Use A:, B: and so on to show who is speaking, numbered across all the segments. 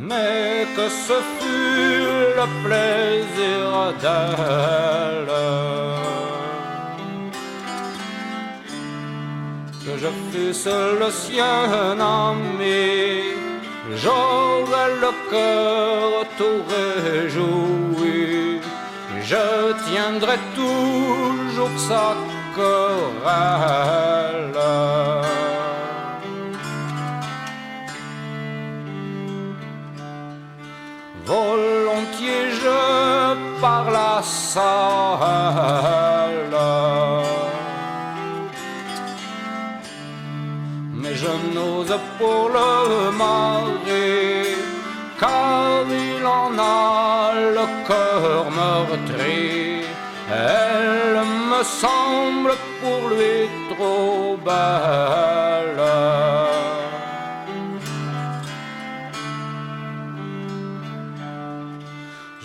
A: mais que ce fut le plaisir d'elle. Que je fusse le sien ami, j'aurais le cœur tout réjoui, je tiendrai toujours sa querelle. Volontiers je parle à seule, mais je n'ose pour le mari, car il en a le cœur meurtri. Elle me semble pour lui trop belle.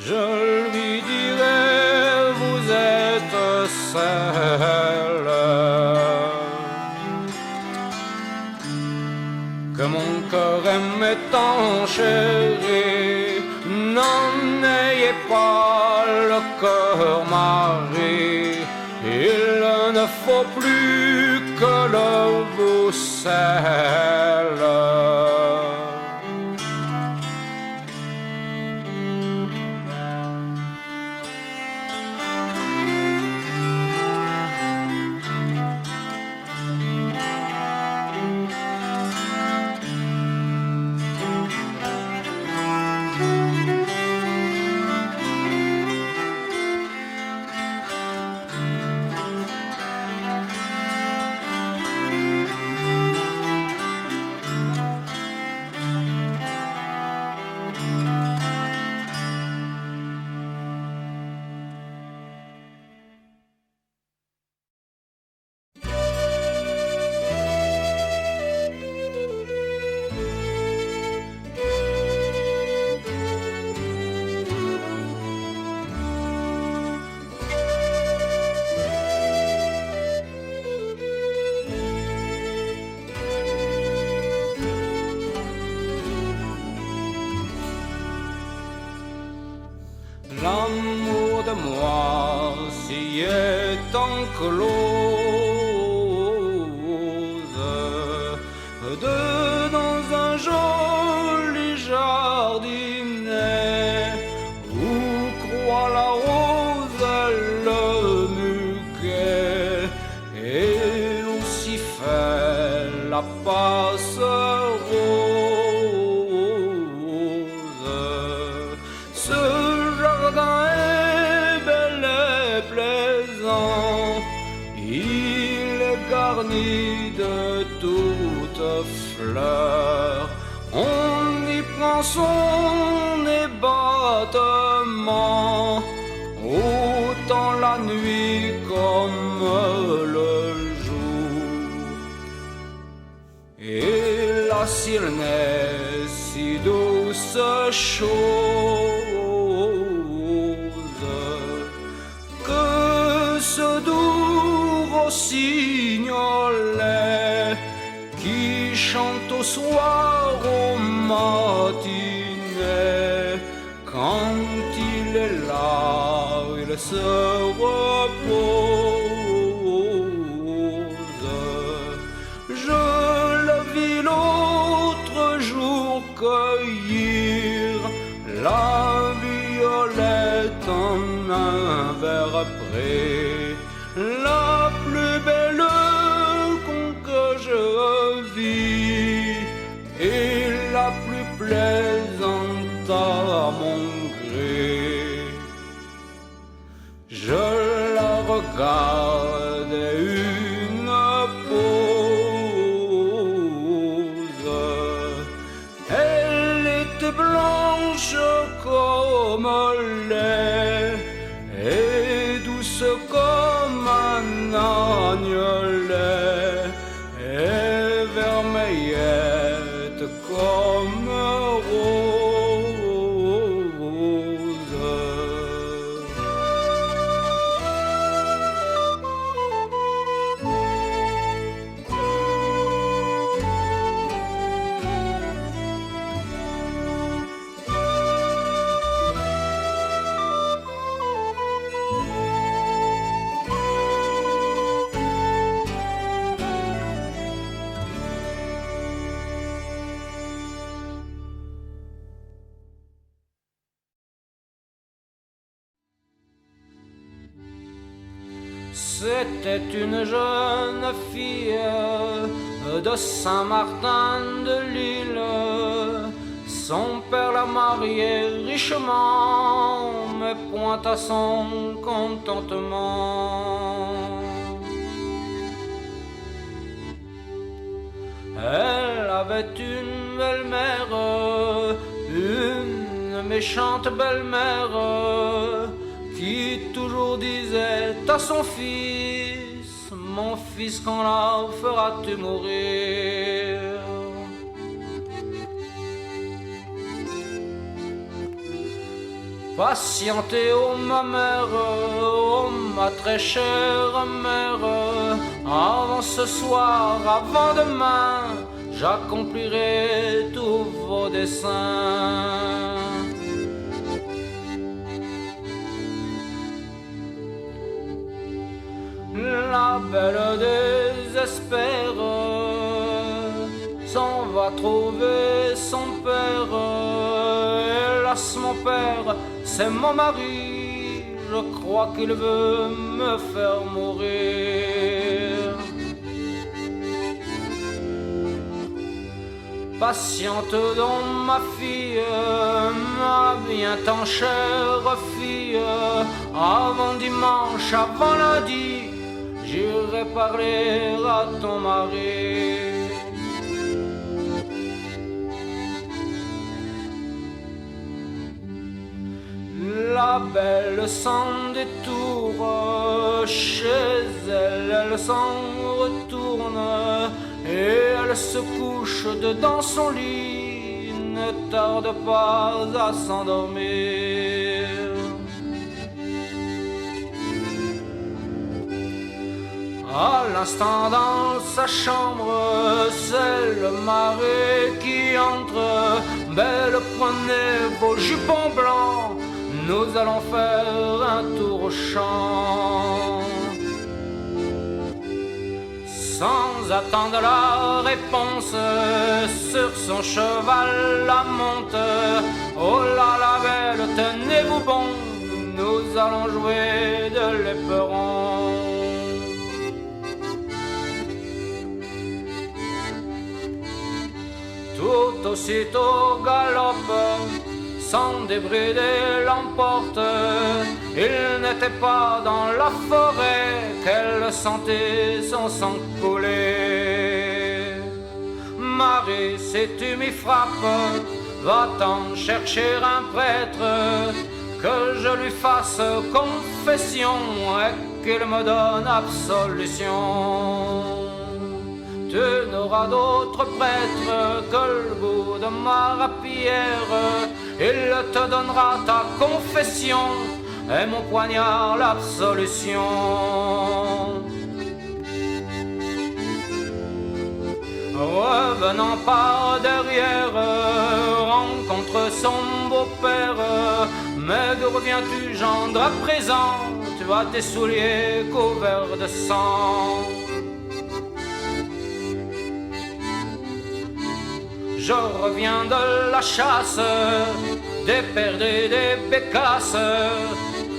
A: Je lui dirai, vous êtes celle que mon cœur aimait tant chéri. N'en ayez pas le cœur mari, il ne faut plus que le vous scelle. L'amour de moi s'y est enclose dans un joli jardinet où croît la rose, le muguet, et aussi fait la passerose. Garni de toutes fleurs, on y prend son ébattement, autant la nuit comme le jour. Et là s'il n'est si douce chose que ce doux rossignolet qui chante au soir, au matinée, quand il est là, il se repose. Je le vis l'autre jour cueillir la violette en un verre près, la plus belle que je vis et la plus plaisante à mon gré. Je la regarde une pause, elle était blanche comme lait et douce comme un agnelet, et vermeillette comme rose. C'était une jeune fille de Saint-Martin-de-l'Île. Son père l'a mariée richement, mais point à son contentement. Elle avait une belle-mère, une méchante belle-mère, qui toujours disait à son fils: mon fils, quand la feras-tu mourir? Patientez, oh ma mère, oh ma très chère mère, avant ce soir, avant demain, j'accomplirai tous vos desseins. La belle désespère, s'en va trouver son père. Hélas, mon père, c'est mon mari, je crois qu'il veut me faire mourir. Patiente donc ma fille, ma bien tant chère fille, avant dimanche, avant lundi, j'irai parler à ton mari. La belle s'en détourne, chez elle, elle s'en retourne, et elle se couche dedans son lit, ne tarde pas à s'endormir. À l'instant dans sa chambre, c'est le mari qui entre. Belle, prenez vos jupons blancs, nous allons faire un tour au champ. Sans attendre la réponse, sur son cheval la monte. Oh là la belle, tenez-vous bon, nous allons jouer de l'éperon. Tout aussitôt galope, sans débrider l'emporte. Il n'était pas dans la forêt qu'elle sentait son sang couler. Marie, si tu m'y frappes, va-t'en chercher un prêtre, que je lui fasse confession et qu'il me donne absolution. Tu n'auras d'autre prêtre que le bout de ma rapière. Il te donnera ta confession et mon poignard l'absolution. Revenant par derrière, rencontre son beau-père. Mais d'où reviens-tu, gendre, à présent? Tu as tes souliers couverts de sang. Je reviens de la chasse, des perdrix, des bécasses.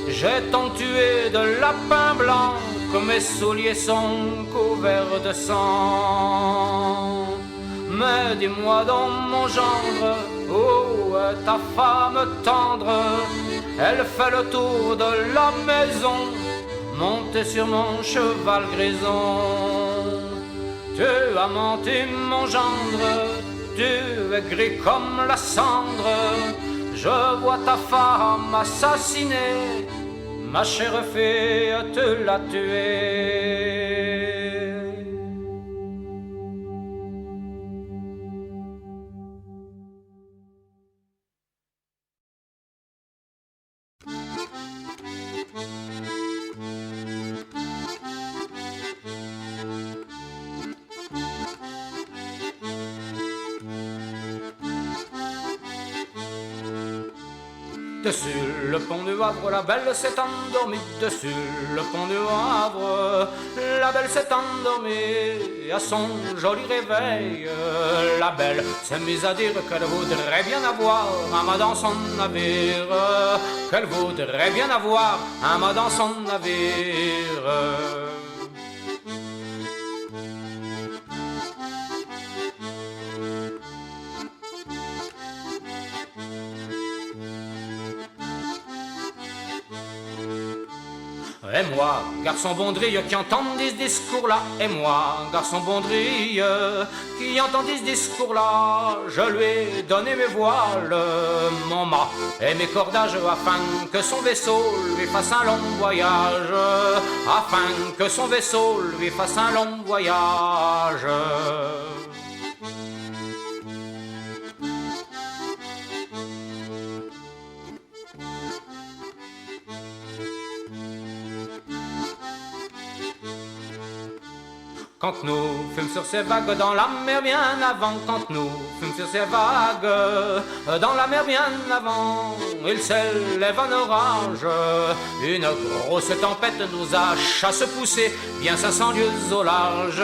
A: J'ai tant tué de lapins blancs que mes souliers sont couverts de sang. Mais dis-moi donc, mon gendre, où est ta femme tendre? Elle fait le tour de la maison, montée sur mon cheval grison. Tu as menti, mon gendre, tu es gris comme la cendre. Je vois ta femme assassinée, ma chère fille, tu l'as tuée. Dessus le pont du Havre, la belle s'est endormie. Dessus le pont du Havre, la belle s'est endormie. À son joli réveil, la belle s'amuse à dire qu'elle voudrait bien avoir un mât dans son navire, qu'elle voudrait bien avoir un mât dans son navire. Et moi, garçon bondrille qui entendis ce discours-là, et moi, garçon bondrille qui entendis ce discours-là, je lui ai donné mes voiles, mon mât et mes cordages, afin que son vaisseau lui fasse un long voyage, afin que son vaisseau lui fasse un long voyage. Quand nous fûmes sur ces vagues dans la mer bien avant, quand nous fûmes sur ces vagues dans la mer bien avant, il s'élève un orage, une grosse tempête nous a chasse poussé bien 500 lieues au large,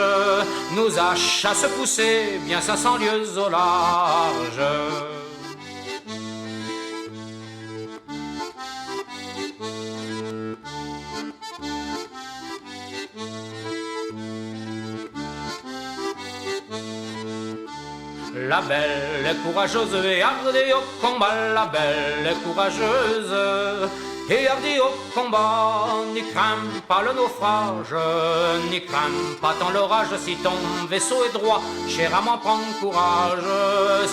A: nous a chasse poussé bien 500 lieues au large. La belle est courageuse et hardie au combat, la belle est courageuse et hardie au combat, n'y crains pas le naufrage, n'y crains pas tant l'orage, si ton vaisseau est droit, cher amant, prends courage,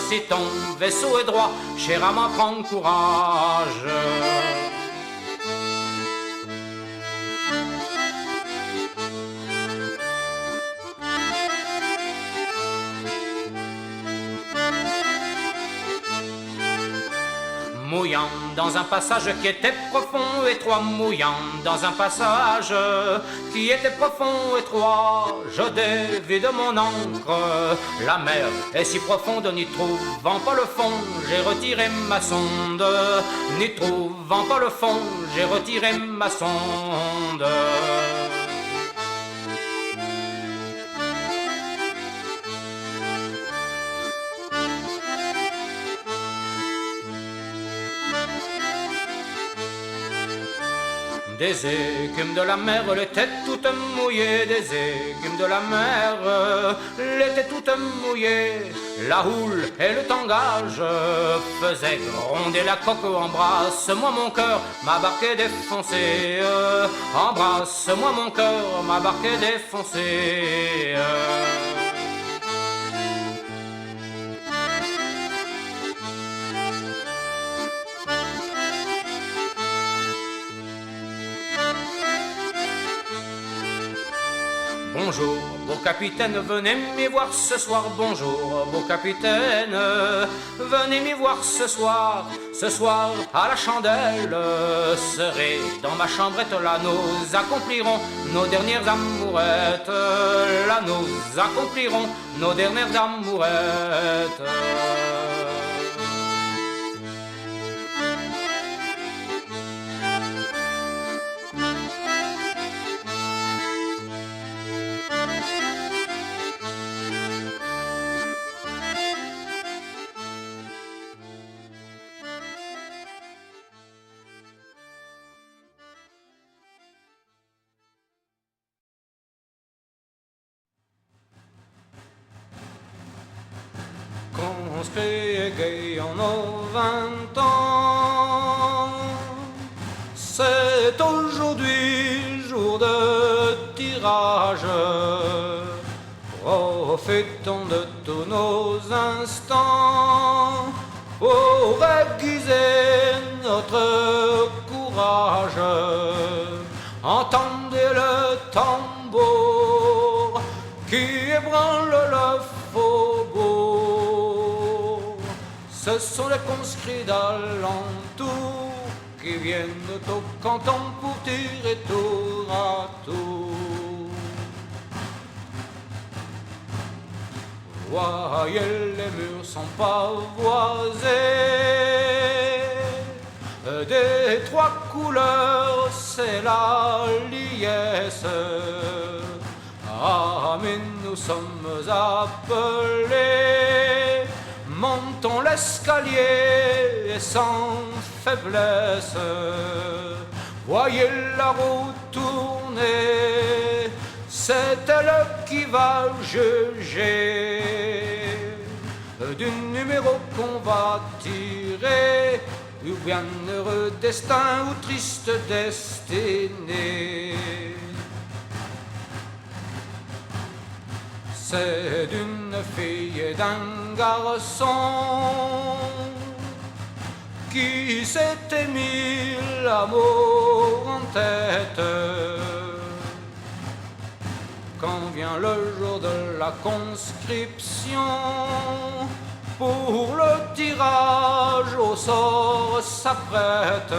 A: si ton vaisseau est droit, cher amant, prends courage. Mouillant dans un passage qui était profond, étroit, mouillant dans un passage qui était profond, étroit, je dévide mon ancre. La mer est si profonde, n'y trouvant pas le fond, j'ai retiré ma sonde. N'y trouvant pas le fond, j'ai retiré ma sonde. Des écumes de la mer, l'étaient toutes mouillées, des écumes de la mer, l'étaient toutes mouillées. La houle et le tangage faisaient gronder la coque. Embrasse-moi mon cœur, ma barque est défoncée. Embrasse-moi mon cœur, ma barque est défoncée. Bonjour, beau capitaine, venez m'y voir ce soir. Bonjour, beau capitaine, venez m'y voir ce soir. Ce soir, à la chandelle, serez dans ma chambrette. Là, nous accomplirons nos dernières amourettes. Là, nous accomplirons nos dernières amourettes. Conscrit et gai en nos 20 ans, c'est aujourd'hui jour de tirage. Profitons de tous nos instants pour aiguiser notre courage. Entendez le tambour qui ébranle le faubourg. Ce sont les conscrits d'alentour qui viennent au canton pour tirer tour à tour. Voyez, les murs sont pavoisés, des trois couleurs, c'est la liesse. Ah, mais nous sommes appelés l'escalier et sans faiblesse. Voyez la roue tourner, c'est elle qui va juger du numéro qu'on va tirer, ou bien heureux destin ou triste destinée. C'est d'une fille et d'un garçon qui s'était mis l'amour en tête. Quand vient le jour de la conscription, pour le tirage au sort s'apprête.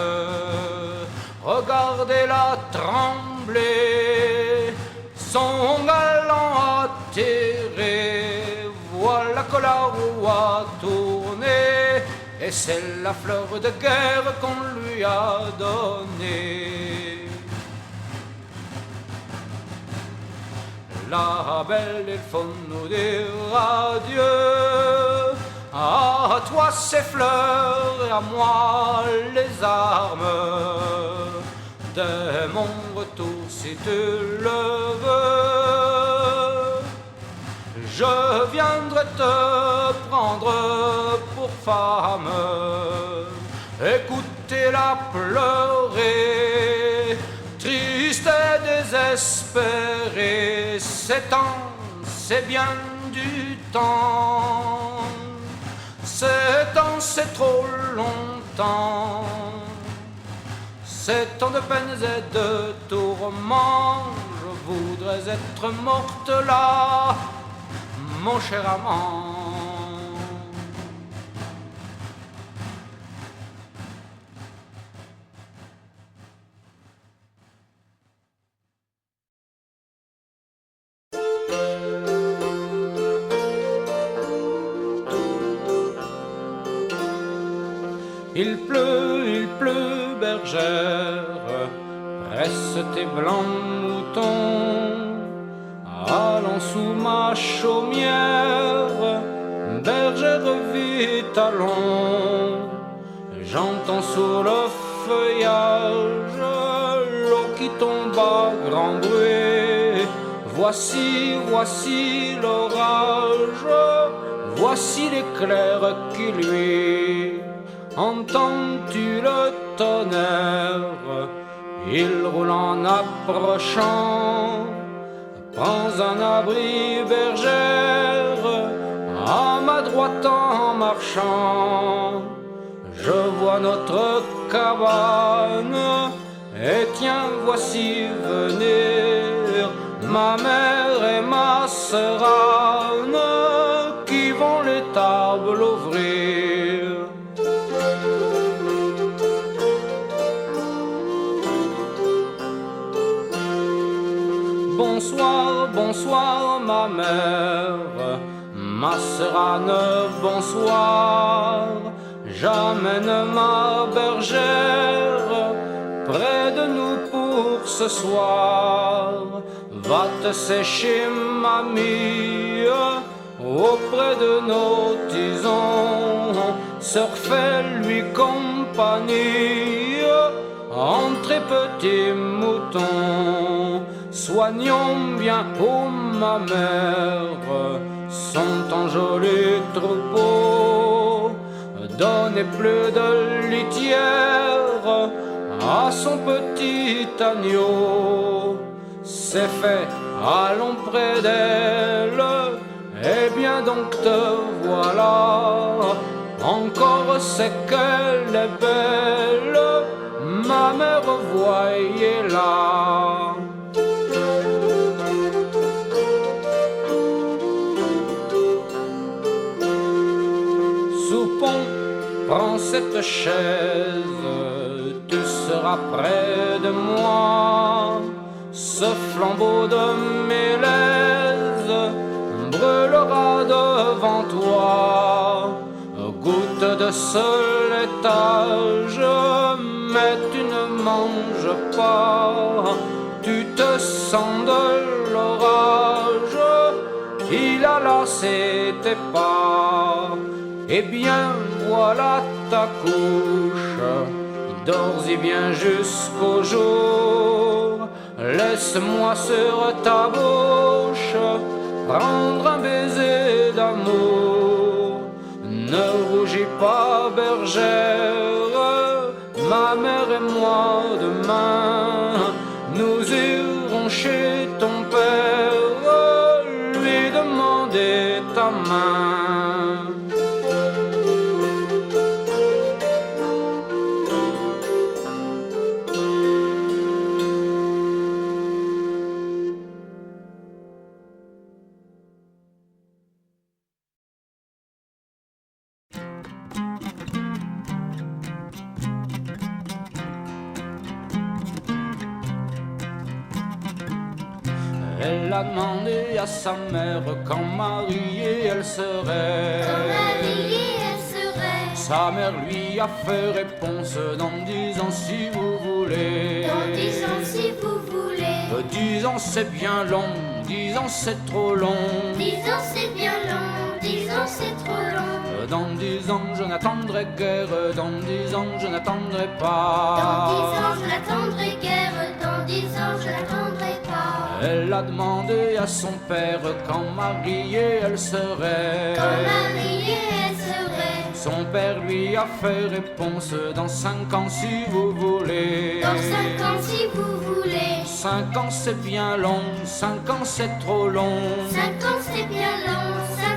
A: Regardez-la trembler, son galant atterré, voilà que la roue a tourné, et c'est la fleur de guerre qu'on lui a donnée. La belle, il faut nous dire adieu. À toi ces fleurs et à moi les armes. Dès mon retour, si tu le veux, je viendrai te prendre pour femme. Écoutez-la pleurer, triste et désespérée. C'est temps, c'est bien du temps. C'est temps, c'est trop longtemps. C'est tant de peines et de tourments. Je voudrais être morte là, mon cher amant. Il pleut, bergère, presse tes blancs moutons, allons sous ma chaumière, bergère vite allons. J'entends sur le feuillage l'eau qui tombe à grand bruit. Voici, voici l'orage, voici l'éclair qui luit. Entends-tu le tonnerre? Il roule en approchant. Prends un abri, bergère, à ma droite en marchant. Je vois notre cabane, et tiens, voici venir ma mère et ma sœur Anne, qui vont les tables ouvrir. Bonsoir, bonsoir ma mère, ma sœur Anne, bonsoir. J'amène ma bergère près de nous pour ce soir. Va te sécher mamie auprès de nos tisons. Sœur, fais-lui compagnie, entrez petits moutons. Soignons bien, ô ma mère, son en joli troupeau. Donnez plus de litière à son petit agneau. C'est fait, allons près d'elle, eh bien donc te voilà. Encore c'est qu'elle est belle, ma mère, voyez-la. Soupons, prends cette chaise, tu seras près de moi. Ce flambeau de mélèze brûlera devant toi. Goutte de ce laitage, mais tu ne manges pas. Tu te sens de l'orage, il a lassé tes pas. Eh bien, voilà ta couche, dors-y bien jusqu'au jour. Laisse-moi sur ta bouche prendre un baiser d'amour. Ne rougis pas, bergère, ma mère et moi demain, nous irons chez ton père, lui demander ta main. Elle a demandé à sa mère quand mariée elle serait. Sa mère lui a fait réponse dans 10 ans si vous voulez.
B: Dans 10 ans si vous voulez.
A: 10 ans c'est bien long, 10 ans c'est trop long.
B: 10 ans c'est bien long, 10 ans c'est trop long.
A: Dans 10 ans je n'attendrai guère, dans 10 ans je n'attendrai pas.
B: Dans 10 ans je n'attendrai guère, dans 10 ans je n'attendrai pas.
A: Elle a demandé à son père quand mariée elle serait.
B: Quand mariée elle serait.
A: Son père lui a fait réponse dans 5 ans si vous voulez.
B: Dans 5 ans si vous voulez.
A: 5 ans c'est bien long, 5 ans c'est trop long.
B: 5 ans c'est bien long,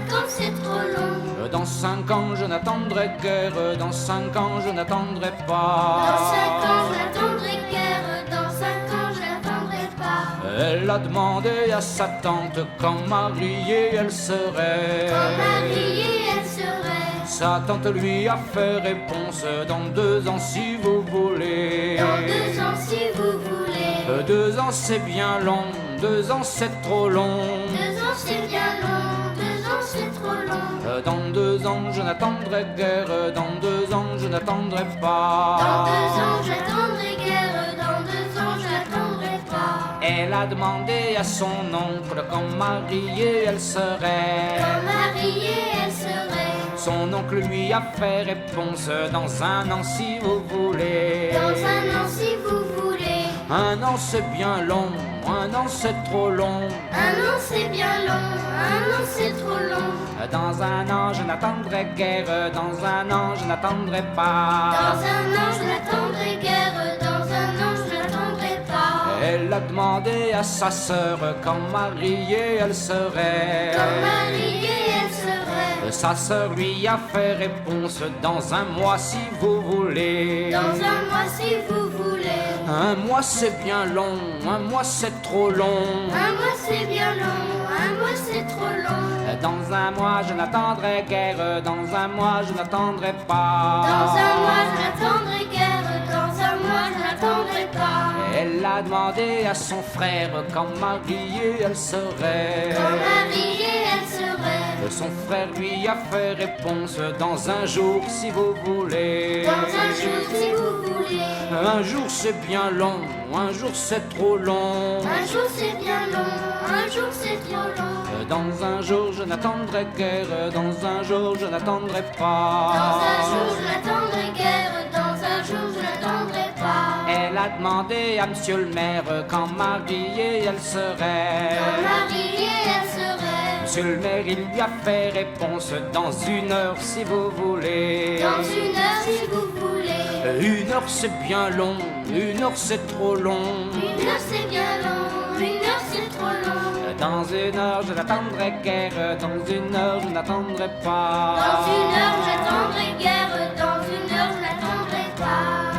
B: 5 ans c'est trop long.
A: Dans 5 ans je n'attendrai guère, dans 5 ans je n'attendrai pas.
B: Dans 5 ans je n'attendrai guère, dans 5 ans je n'attendrai pas.
A: Elle a demandé à sa tante quand mariée elle serait.
B: Quand mariée elle serait.
A: Sa tante lui a fait réponse dans 2 ans si vous voulez.
B: Dans 2 ans si vous voulez.
A: 2 ans c'est bien long, 2 ans c'est trop long.
B: 2 ans c'est bien long, 2 ans c'est trop long.
A: Dans 2 ans je n'attendrai guère, dans 2 ans je n'attendrai pas.
B: Dans 2 ans j'attendrai guère, dans 2 ans je n'attendrai pas.
A: Elle a demandé à son oncle quand mariée elle serait.
B: Quand mariée elle serait.
A: Son oncle lui a fait réponse dans 1 an si vous voulez.
B: Dans 1 an si vous voulez.
A: 1 an c'est bien long, 1 an c'est trop long.
B: 1 an c'est bien long, 1 an c'est trop long.
A: Dans 1 an je n'attendrai guère, dans 1 an je n'attendrai pas.
B: Dans 1 an je n'attendrai guère, dans 1 an je n'attendrai pas.
A: Elle a demandé à sa sœur quand mariée elle serait.
B: Quand mariée elle serait.
A: Sa sœur lui a fait réponse dans 1 mois si vous voulez.
B: Dans 1 mois si vous voulez.
A: 1 mois c'est bien long, 1 mois c'est trop long.
B: 1 mois c'est bien long, 1 mois c'est trop long.
A: Dans 1 mois je n'attendrai guère, dans 1 mois je n'attendrai pas.
B: Dans 1 mois je n'attendrai guère, dans 1 mois je n'attendrai pas.
A: Elle a demandé à son frère quand mariée elle serait.
B: Quand mariée elle serait.
A: Son frère lui a fait réponse dans 1 jour si vous voulez.
B: Dans 1 jour si vous voulez.
A: 1 jour c'est bien long, 1 jour c'est trop long.
B: 1 jour c'est bien long, 1 jour c'est trop long.
A: Dans 1 jour je n'attendrai guère, dans 1 jour je n'attendrai pas.
B: Dans 1 jour je n'attendrai guère, dans 1 jour je n'attendrai pas.
A: Elle a demandé à monsieur le maire quand mariée elle serait.
B: Quand mariée elle serait.
A: Monsieur le maire il lui a fait réponse dans 1 heure si vous voulez.
B: Dans 1 heure si vous voulez.
A: 1 heure c'est bien long, 1 heure c'est trop long.
B: 1 heure c'est bien long, 1 heure c'est trop long.
A: Dans 1 heure je n'attendrai guère, dans 1 heure je n'attendrai pas.
B: Dans 1 heure j'attendrai guère, dans 1 heure je n'attendrai pas.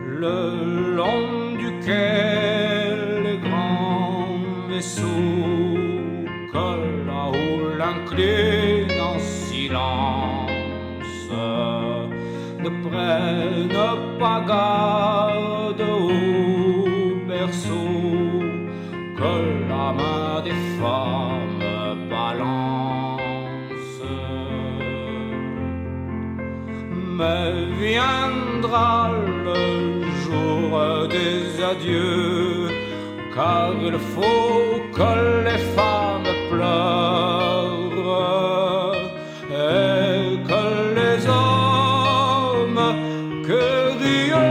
A: Le long duquel les grands vaisseaux que la houle incline en silence ne prennent pas garde au berceau que la main des femmes balance. Mais viendra le jour des adieux, car il faut que les femmes pleurent et que les hommes que Dieu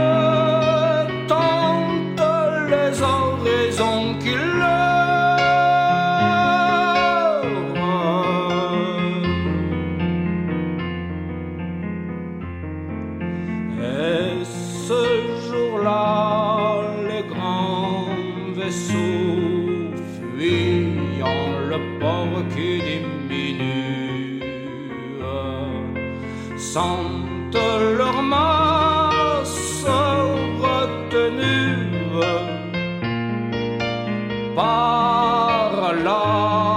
A: tente les oraisons qu'il leur. Et ce jour-là, les grands vaisseaux fuyant le port qui diminue sentent leur masse retenue par la